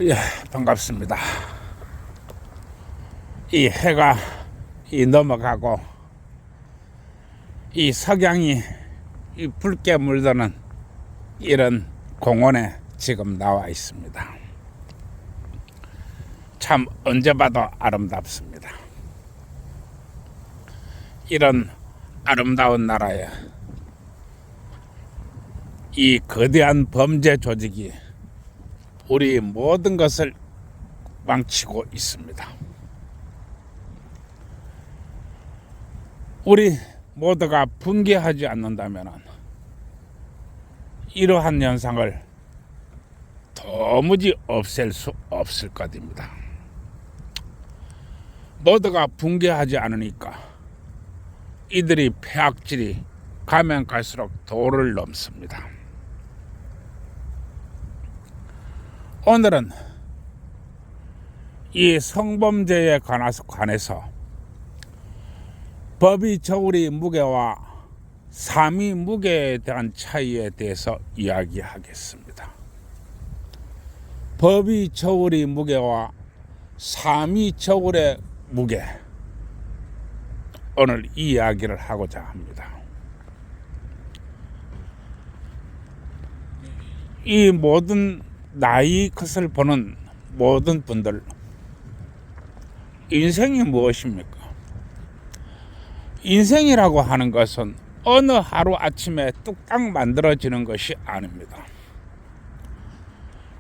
예, 반갑습니다. 이 해가 넘어가고 이 석양이 붉게 물드는 이런 공원에 지금 나와 있습니다. 참 언제 봐도 아름답습니다. 이런 아름다운 나라에 이 거대한 범죄 조직이 우리 모든 것을 망치고 있습니다. 우리 모두가 분개하지 않는다면 이러한 현상을 도무지 없앨 수 없을 것입니다. 모두가 분개하지 않으니까 이들이 폐악질이 가면 갈수록 도를 넘습니다. 오늘은 이 성범죄에 관해서 법이 저울이 무게와 삼위 무게에 대한 차이에 대해서 이야기하겠습니다. 법이 저울이 무게와 삼위 저울의 무게, 오늘 이 이야기를 하고자 합니다. 이 모든 나이 컷을 보는 모든 분들, 인생이 무엇입니까? 인생이라고 하는 것은 어느 하루 아침에 뚝딱 만들어지는 것이 아닙니다.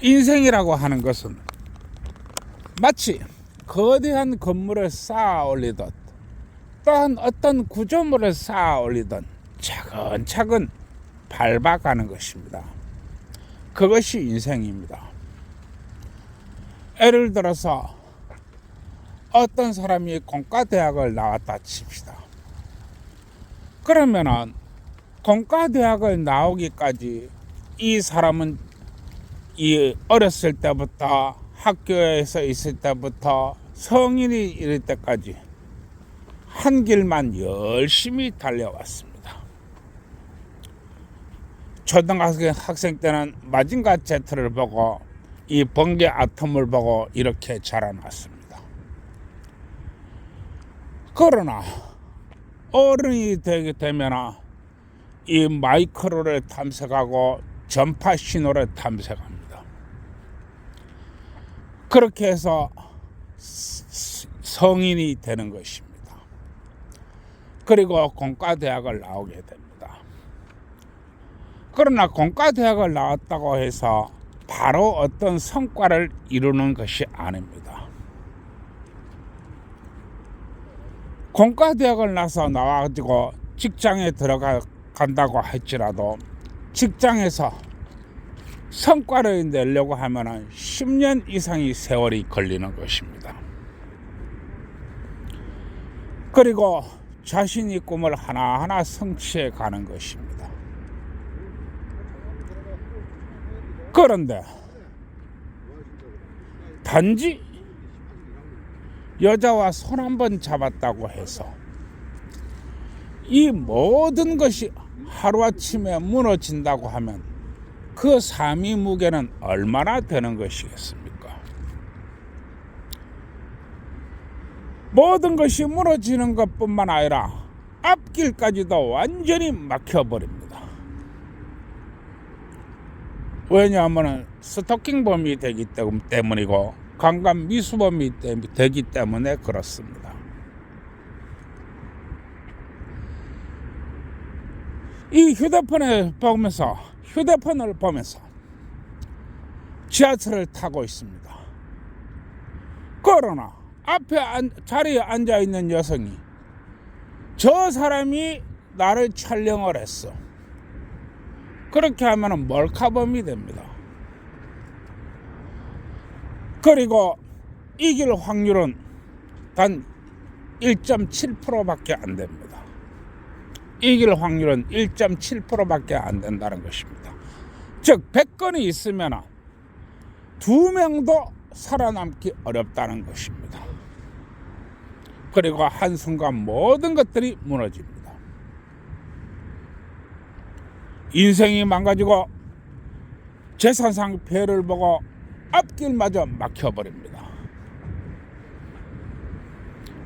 인생이라고 하는 것은 마치 거대한 건물을 쌓아 올리듯 또한 어떤 구조물을 쌓아 올리듯 차근차근 밟아가는 것입니다. 그것이 인생입니다. 예를 들어서 어떤 사람이 공과대학을 나왔다 칩시다. 그러면은 공과대학을 나오기까지 이 사람은 이 어렸을 때부터 학교에서 있을 때부터 성인이 이를 때까지 한 길만 열심히 달려왔습니다. 초등학생 때는 마징가 Z를 보고 이 번개 아톰을 보고 이렇게 자라났습니다. 그러나 어른이 되게 되면 이 마이크로를 탐색하고 전파 신호를 탐색합니다. 그렇게 해서 성인이 되는 것입니다. 그리고 공과대학을 나오게 됩니다. 그러나 공과대학을 나왔다고 해서 바로 어떤 성과를 이루는 것이 아닙니다. 공과대학을 나와가지고 직장에 들어간다고 할지라도 직장에서 성과를 내려고 하면 10년 이상의 세월이 걸리는 것입니다. 그리고 자신의 꿈을 하나하나 성취해 가는 것입니다. 그런데 단지 여자와 손 한번 잡았다고 해서 이 모든 것이 하루아침에 무너진다고 하면 그 삼위 무게는 얼마나 되는 것이겠습니까? 모든 것이 무너지는 것뿐만 아니라 앞길까지도 완전히 막혀버립니다. 왜냐하면 스토킹범이 되기 때문이고 강간 미수범이 되기 때문에 그렇습니다. 이 휴대폰을 보면서 지하철을 타고 있습니다. 그러나 앞에 자리에 앉아있는 여성이 저 사람이 나를 촬영을 했어. 그렇게 하면 몰카범이 됩니다. 그리고 이길 확률은 단 1.7%밖에 안 됩니다. 이길 확률은 1.7%밖에 안 된다는 것입니다. 즉 100건이 있으면 2명도 살아남기 어렵다는 것입니다. 그리고 한순간 모든 것들이 무너집니다. 인생이 망가지고 재산상 폐해를 보고 앞길마저 막혀버립니다.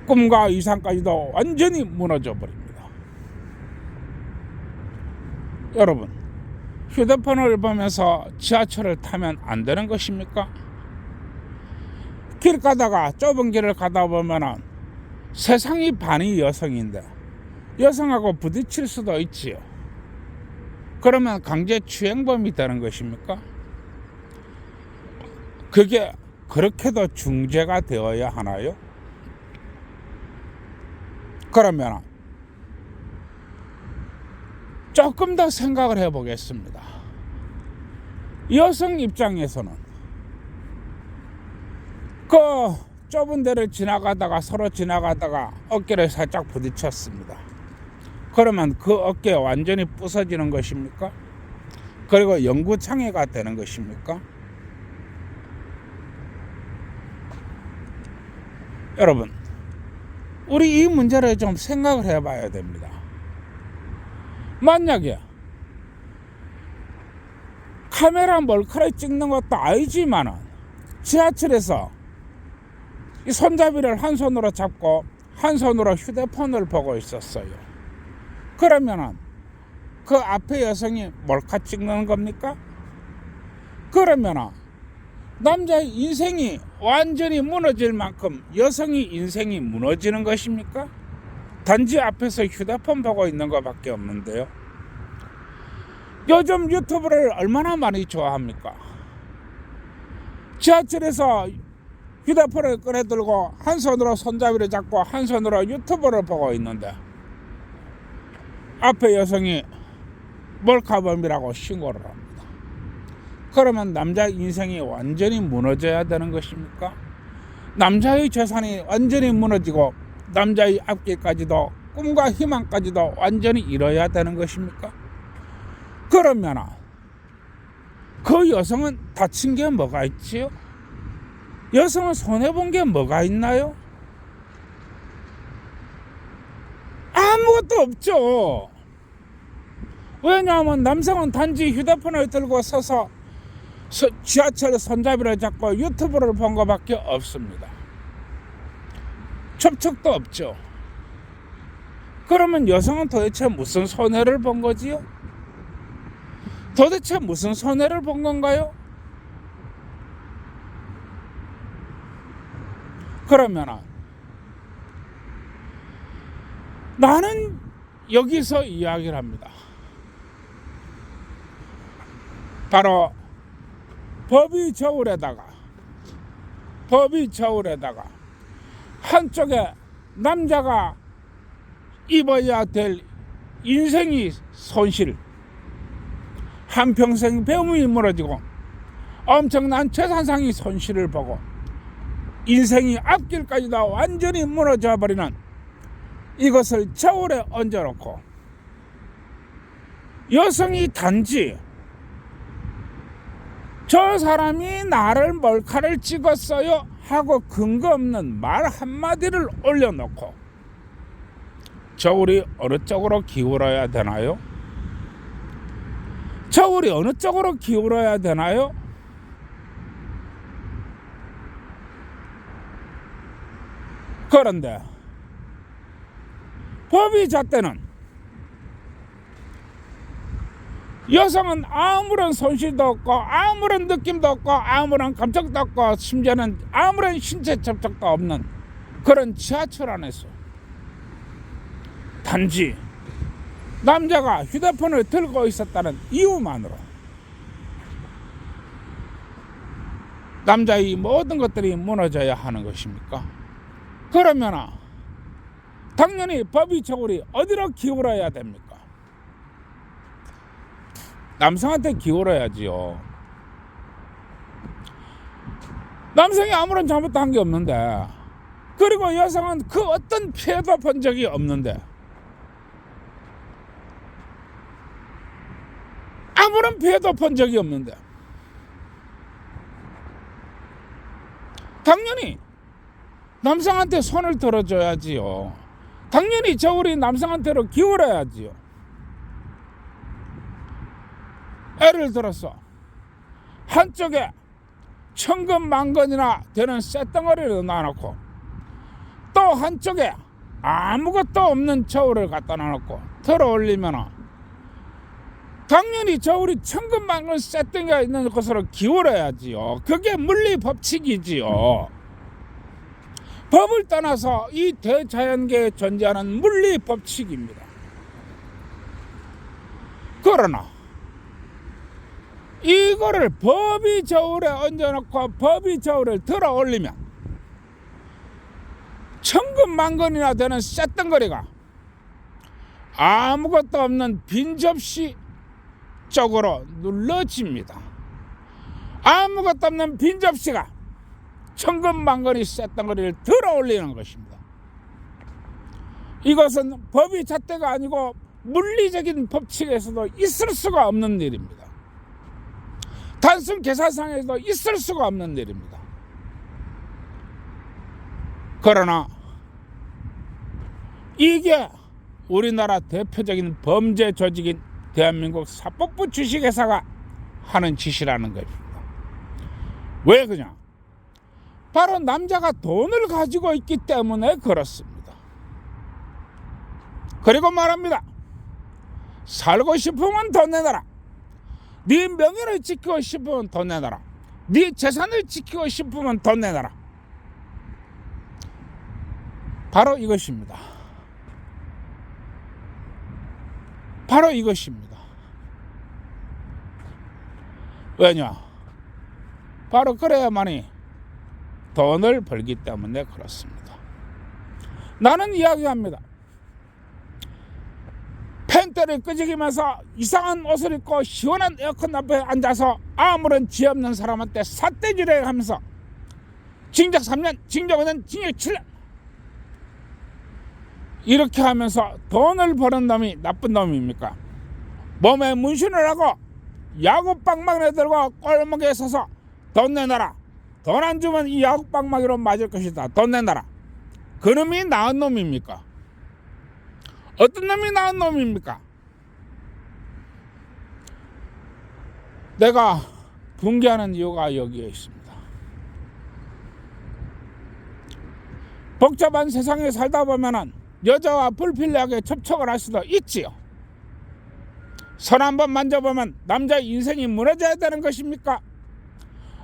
꿈과 이상까지도 완전히 무너져 버립니다. 여러분, 휴대폰을 보면서 지하철을 타면 안 되는 것입니까? 길 가다가 좁은 길을 가다 보면은 세상이 반이 여성인데 여성하고 부딪힐 수도 있지요. 그러면 강제추행범이 되는 것입니까? 그게 그렇게도 중재가 되어야 하나요? 그러면 조금 더 생각을 해보겠습니다. 여성 입장에서는 그 좁은 데를 서로 지나가다가 어깨를 살짝 부딪혔습니다. 그러면 그 어깨 완전히 부서지는 것입니까? 그리고 영구장애가 되는 것입니까? 여러분, 우리 이 문제를 좀 생각을 해봐야 됩니다. 만약에 카메라 몰카를 찍는 것도 아니지만은 지하철에서 이 손잡이를 한 손으로 잡고 한 손으로 휴대폰을 보고 있었어요. 그러면은 그 앞에 여성이 몰카 찍는 겁니까? 그러면은 남자의 인생이 완전히 무너질 만큼 여성의 인생이 무너지는 것입니까? 단지 앞에서 휴대폰 보고 있는 것밖에 없는데요. 요즘 유튜브를 얼마나 많이 좋아합니까? 지하철에서 휴대폰을 꺼내들고 한 손으로 손잡이를 잡고 한 손으로 유튜브를 보고 있는데 앞에 여성이 몰카범이라고 신고를 합니다. 그러면 남자 인생이 완전히 무너져야 되는 것입니까? 남자의 재산이 완전히 무너지고 남자의 앞길까지도 꿈과 희망까지도 완전히 잃어야 되는 것입니까? 그러면 그 여성은 다친 게 뭐가 있지요? 여성은 손해본 게 뭐가 있나요? 아무것도 없죠. 왜냐하면 남성은 단지 휴대폰을 들고 서서 지하철 손잡이를 잡고 유튜브를 본 것밖에 없습니다. 접촉도 없죠. 그러면 여성은 도대체 무슨 손해를 본 거지요? 도대체 무슨 손해를 본 건가요? 그러면 나는 여기서 이야기를 합니다. 바로 법이 저울에다가 한쪽에 남자가 입어야 될 인생이 손실, 한평생 배움이 무너지고 엄청난 재산상의 손실을 보고 인생이 앞길까지도 완전히 무너져 버리는 이것을 저울에 얹어놓고 여성이 단지 저 사람이 나를 몰카를 찍었어요 하고 근거 없는 말 한마디를 올려놓고 저울이 어느 쪽으로 기울어야 되나요? 저울이 어느 쪽으로 기울어야 되나요? 그런데 법이 잣대는 여성은 아무런 손실도 없고 아무런 느낌도 없고 아무런 감정도 없고 심지어는 아무런 신체 접촉도 없는 그런 지하철 안에서 단지 남자가 휴대폰을 들고 있었다는 이유만으로 남자의 모든 것들이 무너져야 하는 것입니까? 그러면 당연히 법의 저울이 어디로 기울어야 됩니까? 남성한테 기울어야지요. 남성이 아무런 잘못도 한 게 없는데, 그리고 여성은 그 어떤 피해도 본 적이 없는데, 아무런 피해도 본 적이 없는데, 당연히 남성한테 손을 들어줘야지요. 당연히 저울이 남성한테로 기울어야지요. 예를 들어서 한쪽에 천근만근이나 되는 쇳덩어리를 놔놓고 또 한쪽에 아무것도 없는 저울을 갖다 놔놓고 들어 올리면 당연히 저울이 천근만근 쇳덩이가 있는 곳으로 기울어야지요. 그게 물리 법칙이지요. 법을 떠나서 이 대자연계에 존재하는 물리 법칙입니다. 그러나 이거를 법이 저울에 얹어놓고 법이 저울을 들어 올리면 천근만근이나 되는 쇳덩거리가 아무것도 없는 빈 접시 쪽으로 눌러집니다. 아무것도 없는 빈 접시가 천근만근이 쇳덩거리를 들어 올리는 것입니다. 이것은 법이 잣대가 아니고 물리적인 법칙에서도 있을 수가 없는 일입니다. 단순 계산상에서도 있을 수가 없는 일입니다. 그러나 이게 우리나라 대표적인 범죄 조직인 대한민국 사법부 주식회사가 하는 짓이라는 것입니다. 왜 그냥? 바로 남자가 돈을 가지고 있기 때문에 그렇습니다. 그리고 말합니다. 살고 싶으면 돈 내놔라. 네 명예를 지키고 싶으면 돈 내놔라. 네 재산을 지키고 싶으면 돈 내놔라. 바로 이것입니다. 바로 이것입니다. 왜냐? 바로 그래야만이 돈을 벌기 때문에 그렇습니다. 나는 이야기합니다. 팬대를 끄적이면서 이상한 옷을 입고 시원한 에어컨 앞에 앉아서 아무런 죄 없는 사람한테 삿대질을 하면서 징역 3년, 징역 5년, 징역 7년 이렇게 하면서 돈을 버는 놈이 나쁜 놈입니까? 몸에 문신을 하고 야구방망이를 들고 골목에 서서 돈 내놔라. 돈 안 주면 이 야구방망이로 맞을 것이다. 돈 내놔라. 그 놈이 나은 놈입니까? 어떤 놈이 나은 놈입니까? 내가 분개하는 이유가 여기에 있습니다. 복잡한 세상에 살다 보면은 여자와 불필요하게 접촉을 할 수도 있지요. 손 한번 만져보면 남자의 인생이 무너져야 되는 것입니까?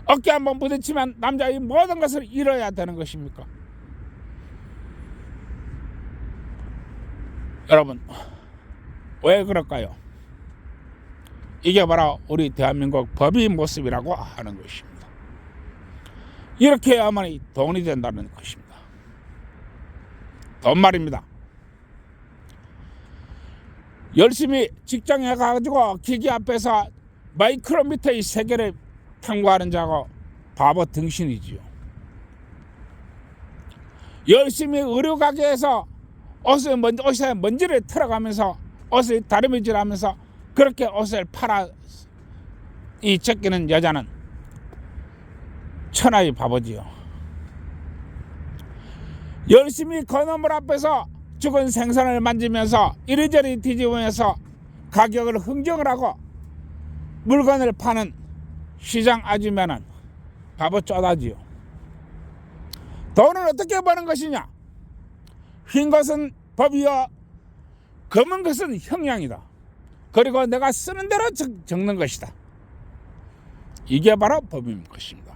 어깨 한번 부딪히면 남자의 모든 것을 잃어야 되는 것입니까? 여러분, 왜 그럴까요? 이게 바로 우리 대한민국 법의 모습이라고 하는 것입니다. 이렇게 해야만이 돈이 된다는 것입니다. 돈 말입니다. 열심히 직장에 가가지고 기기 앞에서 마이크로미터의 세계를 탐구하는 자고 바보 등신이지요. 열심히 의류가게에서 옷에 먼지를 털어가면서 옷을 다리미질하면서 그렇게 옷을 팔아 이 제끼는 여자는 천하의 바보지요. 열심히 건어물 앞에서 죽은 생선을 만지면서 이리저리 뒤집으면서 가격을 흥정을 하고 물건을 파는 시장 아줌마는 바보 쪼다지요. 돈을 어떻게 버는 것이냐? 흰 것은 법이요, 검은 것은 형량이다. 그리고 내가 쓰는 대로 적는 것이다. 이게 바로 법인 것입니다.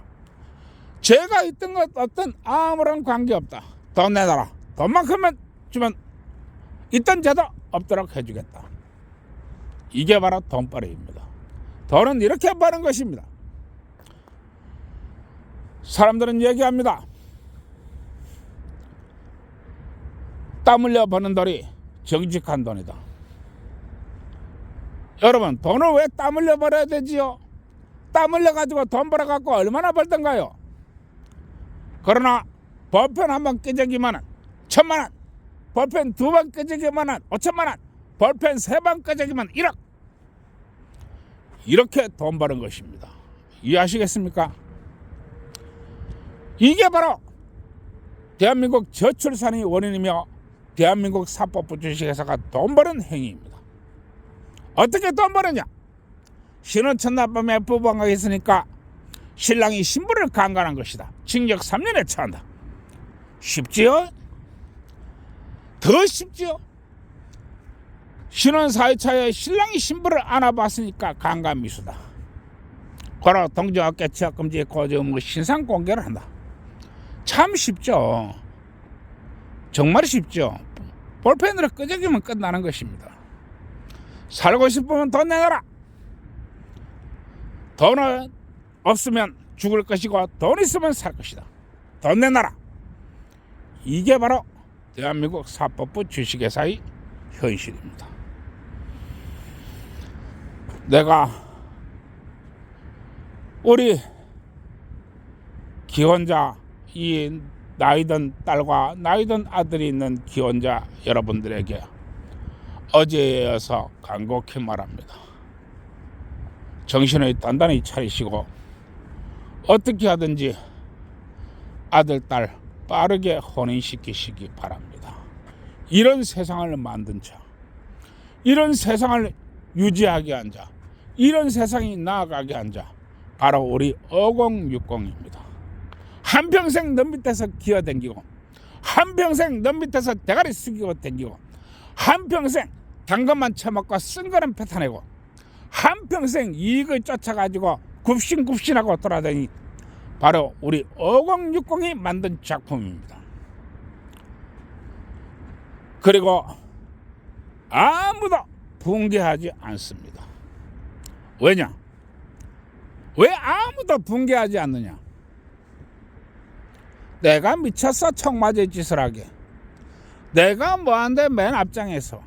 죄가 있던 것 없든 아무런 관계없다. 돈 내놔라. 돈만큼만 주면 있던 죄도 없도록 해주겠다. 이게 바로 돈벌이입니다. 돈은 이렇게 버는 것입니다. 사람들은 얘기합니다. 땀 흘려 버는 돈이 정직한 돈이다. 여러분, 돈을 왜 땀 흘려 벌어야 되지요? 땀 흘려 가지고 돈 벌어 갖고 얼마나 벌던가요? 그러나 볼펜 한 번 끄적이면 1,000만 원, 볼펜 2번 끄적이면 5천만 원, 볼펜 3번 끄적이면 1억. 이렇게 돈 버는 것입니다. 이해하시겠습니까? 이게 바로 대한민국 저출산의 원인이며 대한민국 사법부 주식회사가 돈 버는 행위입니다. 어떻게 돈 버느냐? 신혼 첫날 밤에 부부관계가 있으니까 신랑이 신부를 강간한 것이다. 징역 3년에 처한다. 쉽지요? 더 쉽지요? 신혼 4회차에 신랑이 신부를 안아봤으니까 강간미수다. 고로 동정업계 취약금지 고지의무 신상 공개를 한다. 참 쉽죠. 정말 쉽죠. 볼펜으로 끄적이면 끝나는 것입니다. 살고 싶으면 돈 내놔라. 돈 없으면 죽을 것이고 돈 있으면 살 것이다. 돈 내놔라. 이게 바로 대한민국 사법부 주식회사의 현실입니다. 내가 우리 기혼자, 이 나이든 딸과 나이든 아들이 있는 기혼자 여러분들에게 어제에 이어서 간곡히 말합니다. 정신을 단단히 차리시고 어떻게 하든지 아들, 딸 빠르게 혼인시키시기 바랍니다. 이런 세상을 만든 자, 이런 세상을 유지하게 한 자, 이런 세상이 나아가게 한 자, 바로 우리 5060입니다. 한평생 너 밑에서 기어댕기고, 한평생 너 밑에서 대가리 숙이고 댕기고, 한평생 당근만 처먹고 쓴거는 뱉어내고, 한평생 이익을 쫓아가지고 굽신굽신하고 돌아다니 바로 우리 5060이 만든 작품입니다. 그리고 아무도 붕괴하지 않습니다. 왜냐? 왜 아무도 붕괴하지 않느냐? 내가 미쳤어 청맞을 짓을 하게, 내가 뭐한데 맨 앞장에서,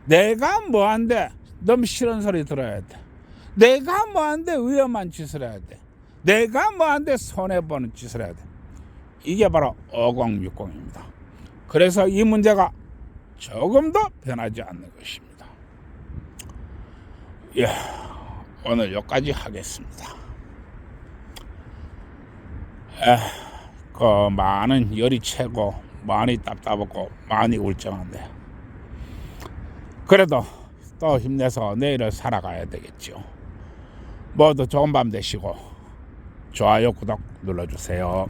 내가 뭐한데 너무 싫은 소리 들어야 돼, 내가 뭐한데 위험한 짓을 해야 돼, 내가 뭐한데 손해보는 짓을 해야 돼. 이게 바로 5060입니다. 그래서 이 문제가 조금도 변하지 않는 것입니다. 예, 오늘 여기까지 하겠습니다. 그 많은 열이 채고 많이 답답하고 많이 울적한데 그래도 또 힘내서 내일을 살아가야 되겠죠. 모두 좋은 밤 되시고 좋아요, 구독 눌러주세요.